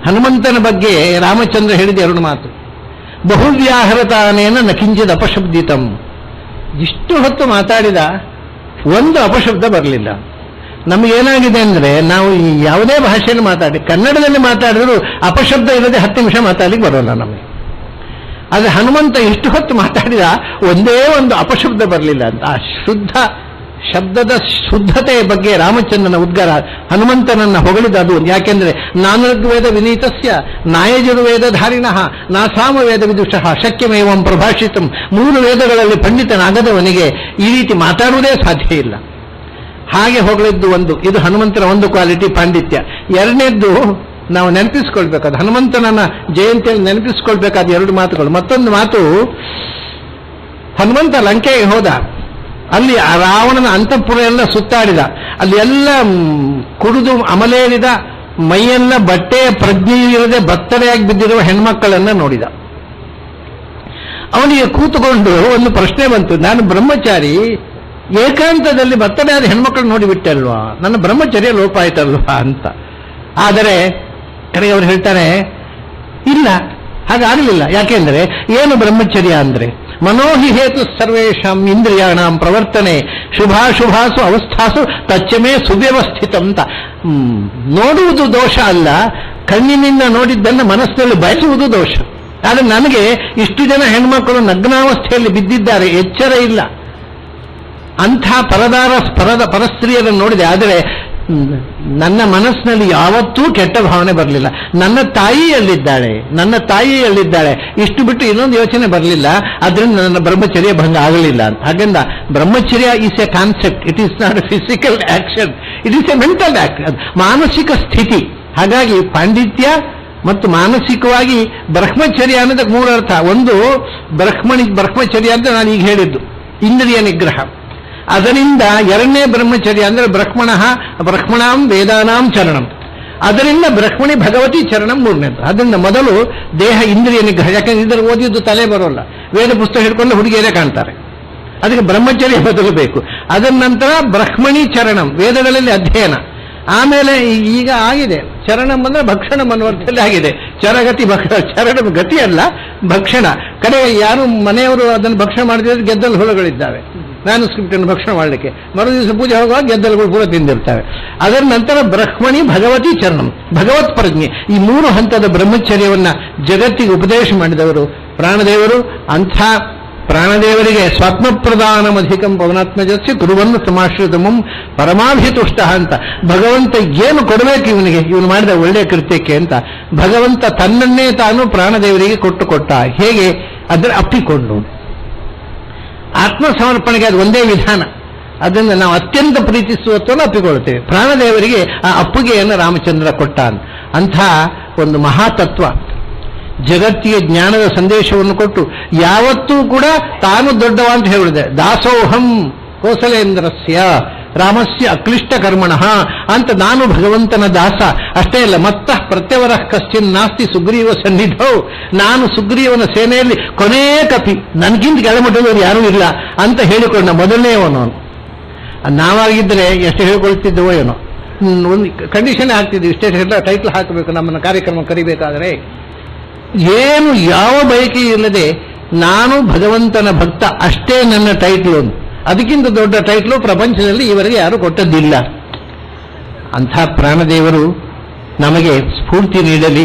ಹನುಮಂತನ ಬಗ್ಗೆ ರಾಮಚಂದ್ರ ಹೇಳಿದ ಎರಡು ಮಾತು. ಬಹುವ್ಯಾಹೃತಾನೇನ ನಕಿಂಚಿದ ಅಪಶಬ್ದಿತಂ. ಇಷ್ಟು ಹೊತ್ತು ಮಾತಾಡಿದ, ಒಂದು ಅಪಶಬ್ದ ಬರಲಿಲ್ಲ. ನಮಗೇನಾಗಿದೆ ಅಂದರೆ, ನಾವು ಯಾವುದೇ ಭಾಷೆಯಲ್ಲಿ ಮಾತಾಡಿ, ಕನ್ನಡದಲ್ಲಿ ಮಾತಾಡಿದ್ರು ಅಪಶಬ್ದ ಇಲ್ಲದೆ 10 ನಿಮಿಷ ಮಾತಾಡಲಿಕ್ಕೆ ಬರೋಲ್ಲ ನಮಗೆ. ಆದರೆ ಹನುಮಂತ ಇಷ್ಟು ಹೊತ್ತು ಮಾತಾಡಿದ, ಒಂದೇ ಒಂದು ಅಪಶಬ್ದ ಬರಲಿಲ್ಲ ಅಂತ. ಆ ಶುದ್ಧ ಶಬ್ದದ ಶುದ್ಧತೆಯ ಬಗ್ಗೆ ರಾಮಚಂದ್ರನ ಉದ್ಗಾರ, ಹನುಮಂತನನ್ನ ಹೊಗಳಿದ ಅದು. ಯಾಕೆಂದ್ರೆ ನಾನೃಗ್ವೇದ ವಿನೀತಸ್ಯ ನಾಯಜುರ್ವೇದಧಾರಿಣಃ ನಾಸಾಮ ವೇದ ವಿದುಷಃ ಶಕ್ಯಮೇವಂ ಪ್ರಭಾಷಿತಂ. 3 ವೇದಗಳಲ್ಲಿ ಪಂಡಿತನಾಗದವನಿಗೆ ಈ ರೀತಿ ಮಾತಾಡುವುದೇ ಸಾಧ್ಯ ಇಲ್ಲ. ಹಾಗೆ ಹೊಗಳಿದ್ದು ಒಂದು. ಇದು ಹನುಮಂತನ ಒಂದು ಕ್ವಾಲಿಟಿ, ಪಾಂಡಿತ್ಯ. ಎರಡನೇದ್ದು ನಾವು ನೆನಪಿಸ್ಕೊಳ್ಬೇಕಾದ, ಹನುಮಂತನನ್ನ ಜಯಂತಿಯಲ್ಲಿ ನೆನಪಿಸ್ಕೊಳ್ಬೇಕಾದ 2 ಮಾತುಗಳು. ಮತ್ತೊಂದು ಮಾತು, ಹನುಮಂತ ಲಂಕೆಗೆ ಹೋದ, ಅಲ್ಲಿ ಆ ರಾವಣನ ಅಂತಃಪುರ ಎಲ್ಲ ಸುತ್ತಾಡಿದ, ಅಲ್ಲಿ ಎಲ್ಲ ಕುಡಿದು ಅಮಲೇರಿದ, ಮೈಯೆಲ್ಲ ಬಟ್ಟೆಯ ಪ್ರಜ್ಞೆ ಇರದೆ ಬತ್ತರೆಯಾಗಿ ಬಿದ್ದಿರುವ ಹೆಣ್ಮಕ್ಕಳನ್ನ ನೋಡಿದ. ಅವನಿಗೆ ಕೂತುಕೊಂಡು ಒಂದು ಪ್ರಶ್ನೆ ಬಂತು, ನಾನು ಬ್ರಹ್ಮಚಾರಿ, ಏಕಾಂತದಲ್ಲಿ ಬತ್ತರೆಯಾದ ಹೆಣ್ಮಕ್ಕಳು ನೋಡಿಬಿಟ್ಟೆ ಅಲ್ವಾ, ನನ್ನ ಬ್ರಹ್ಮಚರ್ಯ ಲೋಪ ಆಯ್ತಲ್ವಾ ಅಂತ. ಆದರೆ ಕಡೆಗೆ ಅವರು ಹೇಳ್ತಾರೆ, ಇಲ್ಲ, ಹಾಗಾಗಲಿಲ್ಲ. ಯಾಕೆಂದ್ರೆ ಏನು ಬ್ರಹ್ಮಚರ್ಯ ಅಂದ್ರೆ, ಮನೋಹಿ ಹೇತು ಸರ್ವೇಷಾಂ ಇಂದ್ರಿಯಾಣಾಂ ಪ್ರವರ್ತನೆ ಶುಭಾಶುಭಾಸು ಅವಸ್ಥಾಸು ತಚ್ಚಮೇ ಸುವ್ಯವಸ್ಥಿತ ಅಂತ. ನೋಡುವುದು ದೋಷ ಅಲ್ಲ, ಕಣ್ಣಿನಿಂದ ನೋಡಿದ್ದನ್ನು ಮನಸ್ಸಿನಲ್ಲಿ ಬಯಸುವುದು ದೋಷ. ಆದರೆ ನನಗೆ ಇಷ್ಟು ಜನ ಹೆಣ್ಮಕ್ಕಳು ನಗ್ನಾವಸ್ಥೆಯಲ್ಲಿ ಬಿದ್ದಿದ್ದಾರೆ, ಎಚ್ಚರ ಇಲ್ಲ. ಅಂಥ ಪರಸ್ತ್ರೀಯರನ್ನು ನೋಡಿದೆ. ಆದರೆ ನನ್ನ ಮನಸ್ಸಿನಲ್ಲಿ ಯಾವತ್ತೂ ಕೆಟ್ಟ ಭಾವನೆ ಬರಲಿಲ್ಲ. ನನ್ನ ತಾಯಿಯಲ್ಲಿದ್ದಾಳೆ, ಇಷ್ಟು ಬಿಟ್ಟು ಇನ್ನೊಂದು ಯೋಚನೆ ಬರಲಿಲ್ಲ. ಅದರಿಂದ ನನ್ನ ಬ್ರಹ್ಮಚರ್ಯ ಭಂಗ ಆಗಲಿಲ್ಲ ಅಂತ. ಹಾಗಂದ ಬ್ರಹ್ಮಚರ್ಯ is A concept, it is not A physical action, it is A mental act, ಮಾನಸಿಕ ಸ್ಥಿತಿ. ಹಾಗಾಗಿ ಪಾಂಡಿತ್ಯ ಮತ್ತು ಮಾನಸಿಕವಾಗಿ ಬ್ರಹ್ಮಚರ್ಯ ಅನ್ನೋದಕ್ಕೆ 3 ಅರ್ಥ. ಒಂದು ಬ್ರಹ್ಮಚರ್ಯ ಅಂತ ನಾನು ಈಗ ಹೇಳಿದ್ದು, ಇಂದ್ರಿಯ ನಿಗ್ರಹ. ಅದರಿಂದ ಎರಡನೇ ಬ್ರಹ್ಮಚರ್ಯ ಅಂದರೆ ಬ್ರಹ್ಮಣಾಂ ವೇದಾನಾಂ ಚರಣಂ. ಅದರಿಂದ ಬ್ರಹ್ಮಣಿ ಭಗವತಿ ಚರಣಂ 3ನೇದು. ಅದರಿಂದ ಮೊದಲು ದೇಹ ಇಂದ್ರಿಯ ನಿಗ್ರಹ. ಯಾಕಂದ್ರೆ ಇದರ ಓದಿದ್ದು ತಲೆ ಬರೋಲ್ಲ, ವೇದ ಪುಸ್ತಕ ಹಿಡ್ಕೊಂಡು ಹುಡುಗಿಯರೇ ಕಾಣ್ತಾರೆ. ಅದಕ್ಕೆ ಬ್ರಹ್ಮಚರ್ಯ ಬದಲಬೇಕು. ಅದರ ನಂತರ ಬ್ರಹ್ಮಣಿ ಚರಣಂ, ವೇದಗಳಲ್ಲಿ ಅಧ್ಯಯನ. ಆಮೇಲೆ ಈಗ ಆಗಿದೆ ಚರಣಂ ಅಂದ್ರೆ ಭಕ್ಷಣಂ ಅನ್ನುವಂಥಲ್ಲಿ ಆಗಿದೆ. ಚರಗತಿ ಚರಣ ಗತಿ ಅಲ್ಲ, ಭಕ್ಷಣ. ಕಡೆಗೆ ಯಾರು ಮನೆಯವರು ಅದನ್ನು ಭಕ್ಷಣ ಮಾಡಿದ್ರೆ ಗೆದ್ದಲು ಹುಳುಗಳಿದ್ದಾವೆ, ಮ್ಯಾನುಸ್ಕ್ರಿಪ್ಟ್ ಅನ್ನು ಭಕ್ಷಣ ಮಾಡಲಿಕ್ಕೆ. ಮರುದಿವಸ ಪೂಜೆ ಹೋಗುವಾಗ ಗೆದ್ದಲುಗಳು ಪೂರ ತಿಂದಿರ್ತವೆ. ಅದರ ನಂತರ ಬ್ರಹ್ಮಣಿ ಭಗವತಿ ಚರಣಂ, ಭಗವತ್ ಪ್ರಜ್ಞೆ. ಈ 3 ಹಂತದ ಬ್ರಹ್ಮಚರ್ಯವನ್ನ ಜಗತ್ತಿಗೆ ಉಪದೇಶ ಮಾಡಿದವರು ಪ್ರಾಣದೇವರು. ಅಂಥ ಪ್ರಾಣದೇವರಿಗೆ ಸ್ವಾತ್ಮಪ್ರದಾನಮಧಿಕಂ ಪವನಾತ್ಮಜಸ್ಯ ಕುರುವನ್ನು ಸಮಾಶ್ರಿತಮಂ ಪರಮಾಭಿತುಷ್ಟ ಅಂತ. ಭಗವಂತ ಏನು ಕೊಡಬೇಕು ಇವನು ಮಾಡಿದ ಒಳ್ಳೆಯ ಕೃತ್ಯಕ್ಕೆ ಅಂತ ಭಗವಂತ ತನ್ನನ್ನೇ ತಾನು ಪ್ರಾಣದೇವರಿಗೆ ಕೊಟ್ಟ. ಹೇಗೆ ಅದರ ಅಪ್ಪಿಕೊಂಡು. ಆತ್ಮಸಮರ್ಪಣೆಗೆ ಅದು ಒಂದೇ ವಿಧಾನ. ಅದನ್ನು ನಾವು ಅತ್ಯಂತ ಪ್ರೀತಿಸುವತ್ತನ್ನು ಅಪ್ಪಿಕೊಳ್ತೇವೆ. ಪ್ರಾಣದೇವರಿಗೆ ಆ ಅಪ್ಪುಗೆಯನ್ನು ರಾಮಚಂದ್ರ ಕೊಟ್ಟ. ಅಂಥ ಒಂದು ಮಹಾತತ್ವ ಜಗತ್ತಿಗೆ ಜ್ಞಾನದ ಸಂದೇಶವನ್ನು ಕೊಟ್ಟು ಯಾವತ್ತೂ ಕೂಡ ತಾನು ದೊಡ್ಡವ ಅಂತ ಹೇಳಿದೆ. ದಾಸೋಹಂ ಕೋಸಲೇಂದ್ರಸ್ಯ ರಾಮಸ್ಯ ಅಕ್ಲಿಷ್ಟ ಕರ್ಮಣಃ ಅಂತ, ನಾನು ಭಗವಂತನ ದಾಸ. ಅಷ್ಟೇ ಅಲ್ಲ, ಮತ್ತಃ ಪ್ರತ್ಯವರ ಕಶ್ಚಿನ್ ನಾಸ್ತಿ ಸುಗ್ರೀವ ಸನ್ನಿಧೌ, ನಾನು ಸುಗ್ರೀವನ ಸೇನೆಯಲ್ಲಿ ಕೊನೇ ಕಪಿ, ನನಗಿಂತ ಕೆಳಮಟ್ಟದವರು ಯಾರೂ ಇಲ್ಲ ಅಂತ ಹೇಳಿಕೊಂಡ ಮೊದಲನೇವನು. ನಾವಾಗಿದ್ದರೆ ಎಷ್ಟು ಹೇಳ್ಕೊಳ್ತಿದ್ದವೋ ಏನೋ. ಒಂದು ಕಂಡೀಷನ್ ಹಾಕ್ತಿದ್ವಿ, ಇಷ್ಟೇ ಟೈಟ್ಲ್ ಹಾಕಬೇಕು ನಮ್ಮನ್ನು ಕಾರ್ಯಕ್ರಮ ಕರಿಬೇಕಾದರೆ. ಏನು ಯಾವ ಬಯಕೆ ಇಲ್ಲದೆ ನಾನು ಭಗವಂತನ ಭಕ್ತ ಅಷ್ಟೇ ನನ್ನ ಟೈಟ್ಲು. ಅದಕ್ಕಿಂತ ದೊಡ್ಡ ಟೈಟ್ಲು ಪ್ರಪಂಚದಲ್ಲಿ ಇವರಿಗೆ ಯಾರು ಕೊಟ್ಟದ್ದಿಲ್ಲ. ಅಂಥ ಪ್ರಾಣದೇವರು ನಮಗೆ ಸ್ಫೂರ್ತಿ ನೀಡಲಿ.